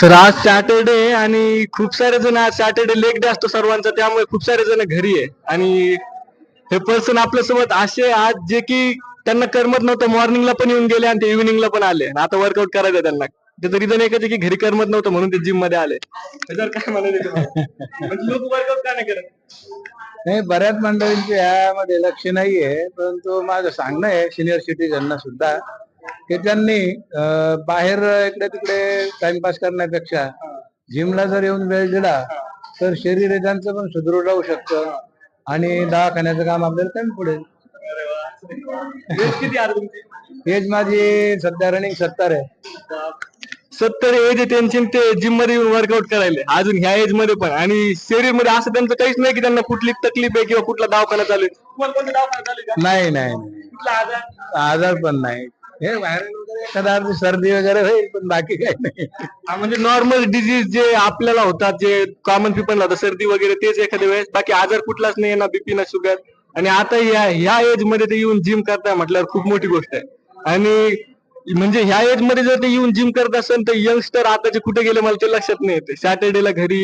तर आज सॅटरडे आहे आणि खूप सारे जण आज सॅटरडे लेग डे असतो सर्वांचा, त्यामुळे खूप सारे जण घरी आहे. आणि हे पर्सन आपल्यासोबत असे आज जे की त्यांना करमत नव्हतं, मॉर्निंगला पण येऊन गेले आणि ते इव्हिनिंगला पण आले. आणि आता वर्कआउट करायचं त्यांना. त्याचं रिझन एकच आहे की घरी करमत नव्हतं म्हणून ते जिम मध्ये आले. त्याच्यावर काय म्हणाले तुम्हाला? म्हणजे लोक वर्कआउट का नाही करत? नाही, बऱ्याच मंडळींचे यामध्ये लक्ष नाहीये, परंतु माझं सांगणं आहे सिनियर सिटीजनना सुद्धा की त्यांनी बाहेर इकडे तिकडे टाइमपास करण्यापेक्षा जिमला जर येऊन वेळ दिला तर शरीर हे त्यांचं पण सुदृढ राहू शकतं आणि दवाखान्याचं काम आपल्याला कमी पडेल. एज किती आहे तुमची? एज माझी सध्या रनिंग 70 आहे. 70 एज टेन्शन ते जिम मध्ये वर्कआउट करायला अजून ह्या एज मध्ये पण. आणि शरीर मध्ये असं त्यांचं काहीच नाही की त्यांना कुठली तकलीफ आहे किंवा कुठला दवाखाना चालू आहे. तुम्हाला कोणता दवाखाना चालू आहे का? नाही नाही नाही. कुठला आजार? आजार पण नाही. हे व्हायरल वगैरे एखादा सर्दी वगैरे होईल, पण बाकी काही नाही. म्हणजे नॉर्मल डिझीज जे आपल्याला होतात, जे कॉमन पीपलला होतात, सर्दी वगैरे तेच एखाद्या वेळेस, बाकी आजार कुठलाच नाही, ना बीपी ना शुगर. आणि आता ह्या एज मध्ये ते येऊन जिम करताय म्हटल्यावर खूप मोठी गोष्ट आहे. आणि म्हणजे ह्या एज मध्ये जर ते येऊन जिम करत असेल तर यंगस्टर आताचे कुठे गेले मला ते लक्षात नाही येते. सॅटर्डेला घरी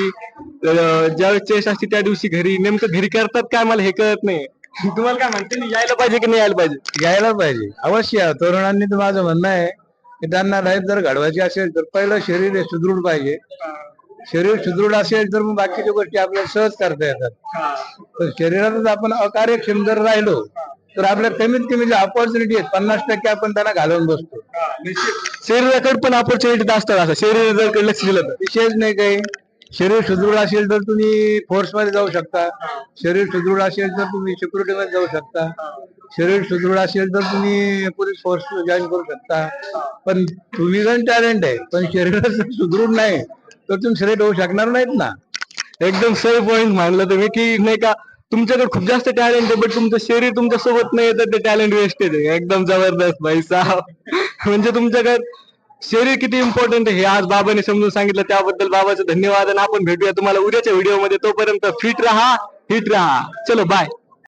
ज्यावेळेस चेस असते त्या दिवशी घरी, नेमकं घरी करतात काय मला हे कळत नाही. तुम्हाला काय म्हणते, यायला पाहिजे की नाही यायला पाहिजे? यायला पाहिजे अवश्य. तरुणांनी तर माझं म्हणणं आहे की त्यांना लाईफ जर घडवायची असेल तर पहिलं शरीर हे सुदृढ पाहिजे. शरीर सुदृढ असेल तर मग बाकीच्या गोष्टी आपल्याला सहज करता येतात. तर शरीरातच आपण अकार्यक्षम जर राहिलो तर आपल्या कमीत कमी जे ऑपॉर्च्युनिटी आहेत 50% आपण त्यांना घालवून बसतो. शरीराकडे पण ऑपॉर्च्युनिटी असतात, असं शरीर जर लक्ष दिलं तर. विशेष नाही काही. शरीर सुदृढ असेल तर तुम्ही फोर्स मध्ये जाऊ शकता. शरीर सुदृढ असेल तर तुम्ही सिक्युरिटी मध्ये जाऊ शकता. शरीर सुदृढ असेल तर तुम्ही पोलीस फोर्स जॉईन करू शकता. पण तुम्ही जर टॅलेंट आहे पण शरीर सुदृढ नाही तर तुम्ही सिलेक्ट होऊ शकणार नाहीत ना. एकदम सही पॉइंट मानलं तुम्ही की नाही का, तुमच्याकडे खूप जास्त टॅलेंट आहे बट तुमचं शरीर तुमच्या सोबत नाही तर ते टॅलेंट वेस्टेज आहे. एकदम जबरदस्त भाई साहब. म्हणजे तुमच्याकडे शरीर किती इम्पॉर्टंट आहे हे आज बाबांनी समजून सांगितलं, त्याबद्दल बाबाचं धन्यवाद. आणि आपण भेटूया तुम्हाला उद्याच्या व्हिडिओ मध्ये. तोपर्यंत फिट राहा, हिट राहा. चलो बाय.